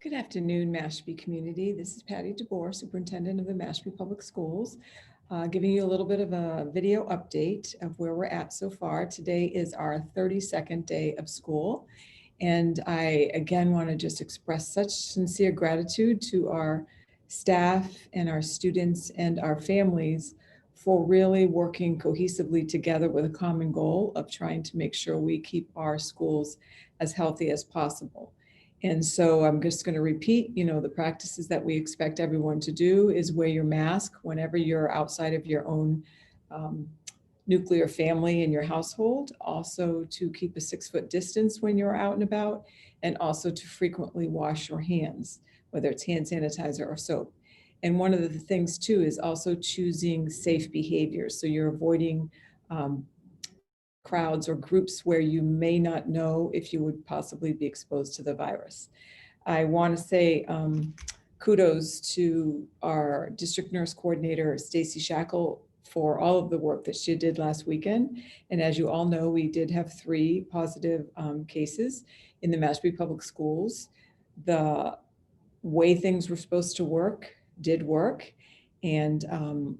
Good afternoon, Mashpee community. This is Patty DeBoer, Superintendent of the Mashpee Public Schools, giving you a little bit of a video update of where we're at so far. Today is our 32nd day of school. And I, again, want to just express such sincere gratitude to our staff and our students and our families for really working cohesively together with a common goal of trying to make sure we keep our schools as healthy as possible. And so I'm just going to repeat, the practices that we expect everyone to do is wear your mask whenever you're outside of your own nuclear family in your household, also to keep a 6-foot distance when you're out and about, and also to frequently wash your hands, whether it's hand sanitizer or soap. And one of the things too is also choosing safe behaviors. So you're avoiding crowds or groups where you may not know if you would possibly be exposed to the virus. I want to say kudos to our district nurse coordinator, Stacy Shackle, for all of the work that she did last weekend. And as you all know, we did have 3 positive cases in the Mashpee Public Schools. The way things were supposed to work did work. And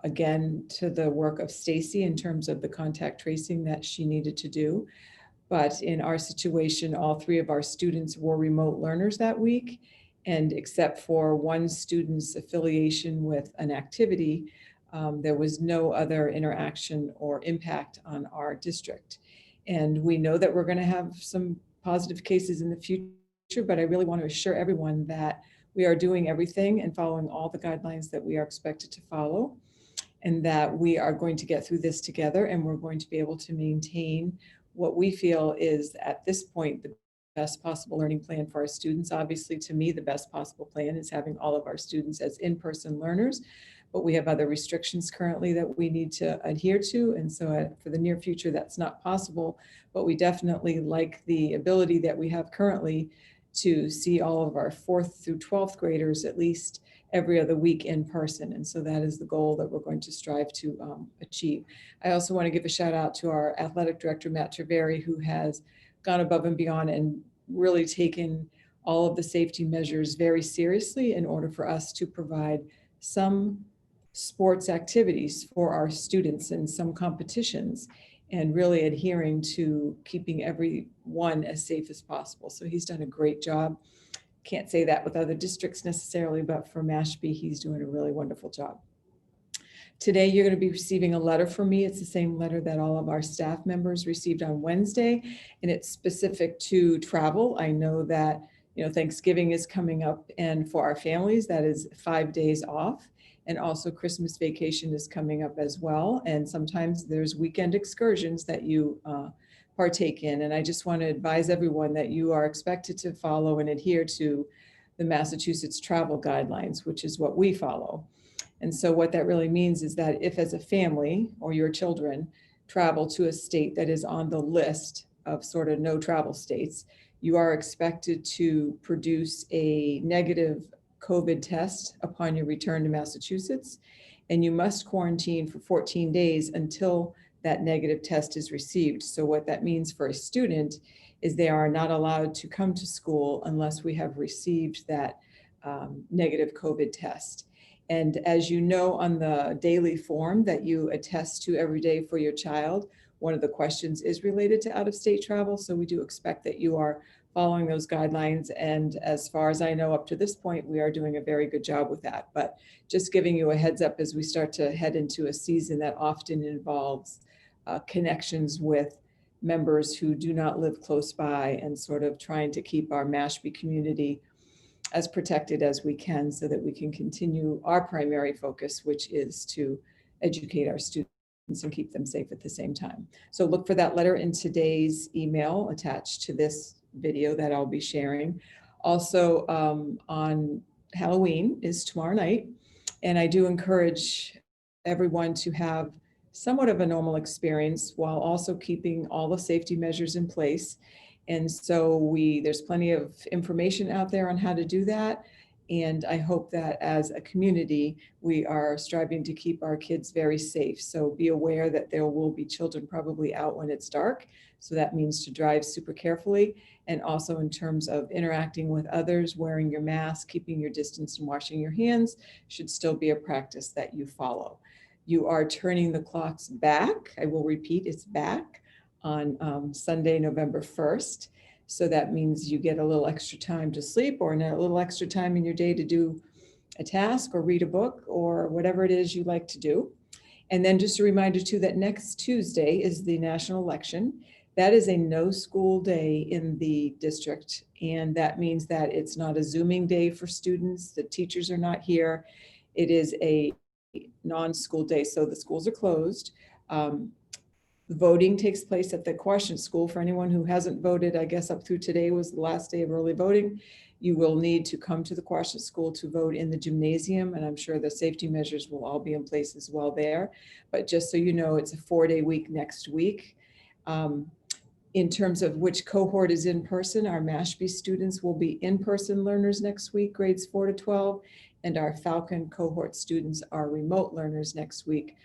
again, to the work of Stacy in terms of the contact tracing that she needed to do. But in our situation, all 3 of our students were remote learners that week. And except for one student's affiliation with an activity, there was no other interaction or impact on our district. And we know that we're going to have some positive cases in the future, but I really want to assure everyone that we are doing everything and following all the guidelines that we are expected to follow, and that we are going to get through this together, and we're going to be able to maintain what we feel is at this point the best possible learning plan for our students. Obviously, to me, the best possible plan is having all of our students as in-person learners, but we have other restrictions currently that we need to adhere to. And so for the near future, that's not possible, but we definitely like the ability that we have currently to see all of our 4th through 12th graders at least every other week in person. And so that is the goal that we're going to strive to achieve. I also want to give a shout out to our athletic director, Matt Treveri, who has gone above and beyond and really taken all of the safety measures very seriously in order for us to provide some sports activities for our students and some competitions, and really adhering to keeping everyone as safe as possible. So he's done a great job. Can't say that with other districts necessarily, but for Mashpee, he's doing a really wonderful job. Today, you're going to be receiving a letter from me. It's the same letter that all of our staff members received on Wednesday, and it's specific to travel. I know that Thanksgiving is coming up, and for our families, that is 5 days off. And also Christmas vacation is coming up as well. And sometimes there's weekend excursions that you partake in. And I just want to advise everyone that you are expected to follow and adhere to the Massachusetts travel guidelines, which is what we follow. And so what that really means is that if as a family or your children travel to a state that is on the list of sort of no travel states, you are expected to produce a negative COVID test upon your return to Massachusetts, and you must quarantine for 14 days until that negative test is received. So what that means for a student is they are not allowed to come to school unless we have received that negative COVID test. And as you know, on the daily form that you attest to every day for your child, one of the questions is related to out-of-state travel. So we do expect that you are following those guidelines. And as far as I know, up to this point, we are doing a very good job with that. But just giving you a heads up as we start to head into a season that often involves connections with members who do not live close by, and sort of trying to keep our Mashpee community as protected as we can so that we can continue our primary focus, which is to educate our students and keep them safe at the same time. So look for that letter in today's email attached to this video that I'll be sharing. Also on Halloween is tomorrow night, and I do encourage everyone to have somewhat of a normal experience while also keeping all the safety measures in place. And so there's plenty of information out there on how to do that. And I hope that as a community, we are striving to keep our kids very safe. So be aware that there will be children probably out when it's dark. So that means to drive super carefully. And also in terms of interacting with others, wearing your mask, keeping your distance, and washing your hands should still be a practice that you follow. You are turning the clocks back. I will repeat, it's back on Sunday, November 1st. So that means you get a little extra time to sleep or a little extra time in your day to do a task or read a book or whatever it is you like to do. And then just a reminder too that next Tuesday is the national election. That is a no school day in the district. And that means that it's not a Zooming day for students. The teachers are not here. It is a non-school day. So the schools are closed. Voting takes place at the Quashnet School. For anyone who hasn't voted, I guess up through today was the last day of early voting. You will need to come to the Quashnet School to vote in the gymnasium, and I'm sure the safety measures will all be in place as well there. But just so you know, it's a 4-day week next week. In terms of which cohort is in person, our Mashpee students will be in-person learners next week, grades 4 to 12, and our Falcon cohort students are remote learners next week,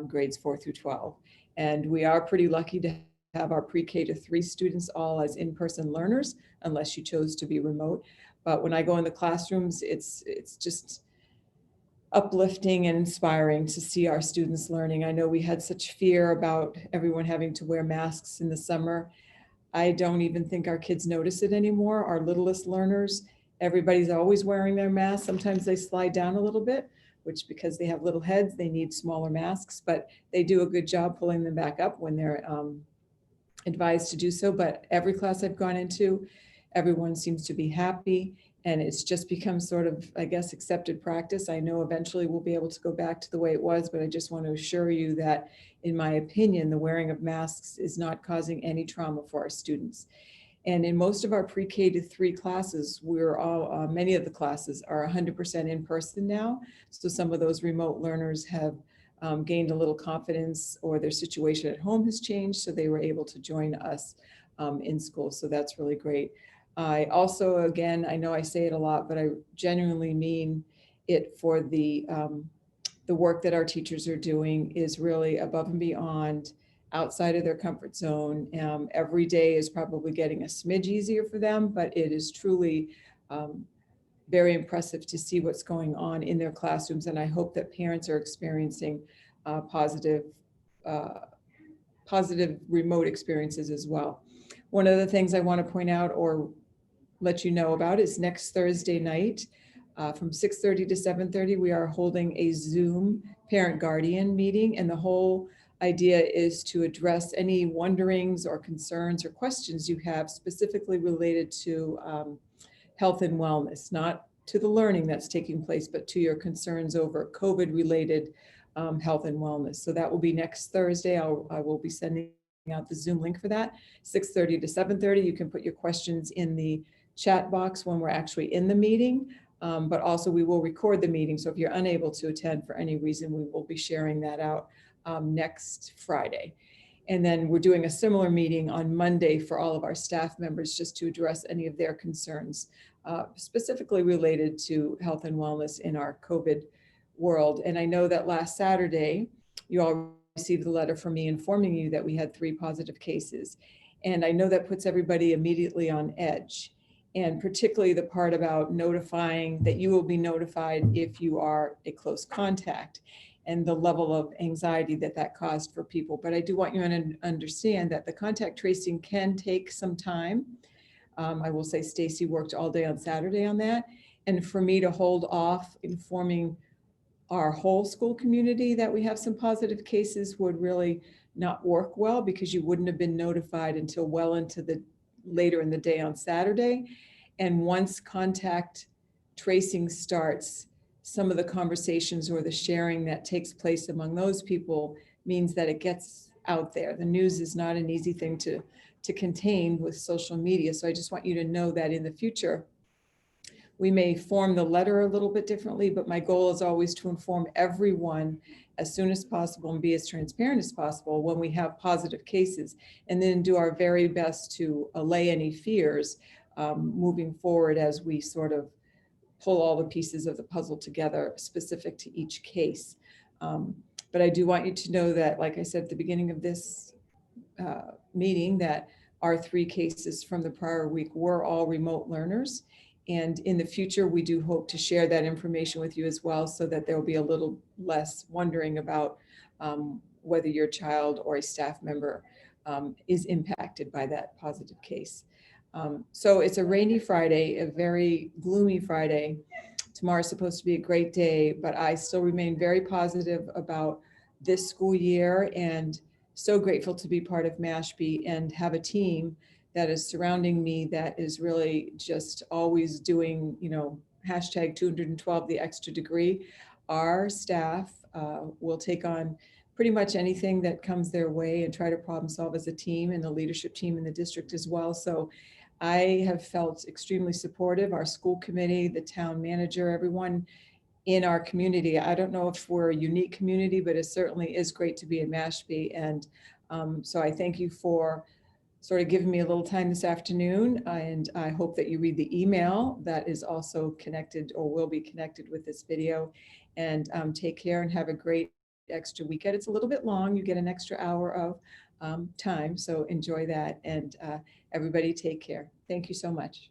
grades 4 through 12. And we are pretty lucky to have our pre-K to 3 students all as in-person learners, unless you chose to be remote. But when I go in the classrooms, it's just uplifting and inspiring to see our students learning. I know we had such fear about everyone having to wear masks in the summer. I don't even think our kids notice it anymore. Our littlest learners, everybody's always wearing their masks. Sometimes they slide down a little bit, which because they have little heads, they need smaller masks, but they do a good job pulling them back up when they're advised to do so. But every class I've gone into, everyone seems to be happy, and it's just become sort of, I guess, accepted practice. I know eventually we'll be able to go back to the way it was, but I just want to assure you that, in my opinion, the wearing of masks is not causing any trauma for our students. And in most of our pre-K to 3 classes, we're all, many of the classes are 100% in person now. So some of those remote learners have gained a little confidence, or their situation at home has changed, so they were able to join us in school. So that's really great. I also, again, I know I say it a lot, but I genuinely mean it for the work that our teachers are doing is really above and beyond, outside of their comfort zone. Every day is probably getting a smidge easier for them, but it is truly very impressive to see what's going on in their classrooms. And I hope that parents are experiencing positive remote experiences as well. One of the things I want to point out or let you know about is next Thursday night from 6:30 to 7:30, we are holding a Zoom parent guardian meeting, and the whole idea is to address any wonderings or concerns or questions you have specifically related to health and wellness, not to the learning that's taking place, but to your concerns over COVID-related health and wellness. So that will be next Thursday. I will be sending out the Zoom link for that, 6:30 to 7:30. You can put your questions in the chat box when we're actually in the meeting, but also we will record the meeting. So if you're unable to attend for any reason, we will be sharing that out next Friday. And then we're doing a similar meeting on Monday for all of our staff members, just to address any of their concerns, specifically related to health and wellness in our COVID world. And I know that last Saturday, you all received a letter from me informing you that we had 3 positive cases. And I know that puts everybody immediately on edge. And particularly the part about notifying that you will be notified if you are a close contact, and the level of anxiety that that caused for people. But I do want you to understand that the contact tracing can take some time. I will say Stacy worked all day on Saturday on that. And for me to hold off informing our whole school community that we have some positive cases would really not work well, because you wouldn't have been notified until well into the later in the day on Saturday. And once contact tracing starts, some of the conversations or the sharing that takes place among those people means that it gets out there. The news is not an easy thing to contain with social media. So I just want you to know that in the future, we may form the letter a little bit differently, but my goal is always to inform everyone as soon as possible and be as transparent as possible when we have positive cases, and then do our very best to allay any fears moving forward as we sort of pull all the pieces of the puzzle together specific to each case. But I do want you to know that, like I said at the beginning of this meeting, that our 3 cases from the prior week were all remote learners. And in the future, we do hope to share that information with you as well, so that there will be a little less wondering about whether your child or a staff member is impacted by that positive case. So it's a rainy Friday, a very gloomy Friday. Tomorrow's supposed to be a great day, but I still remain very positive about this school year, and so grateful to be part of Mashpee and have a team that is surrounding me that is really just always doing, hashtag 212 the extra degree. Our staff will take on pretty much anything that comes their way and try to problem solve as a team, and the leadership team in the district as well. So I have felt extremely supportive. Our school committee, the town manager, everyone in our community. I don't know if we're a unique community, but it certainly is great to be in Mashpee. And so I thank you for sort of giving me a little time this afternoon. And I hope that you read the email that is also connected or will be connected with this video. And take care and have a great extra weekend. It's a little bit long. You get an extra hour of time. So enjoy that. And everybody take care. Thank you so much.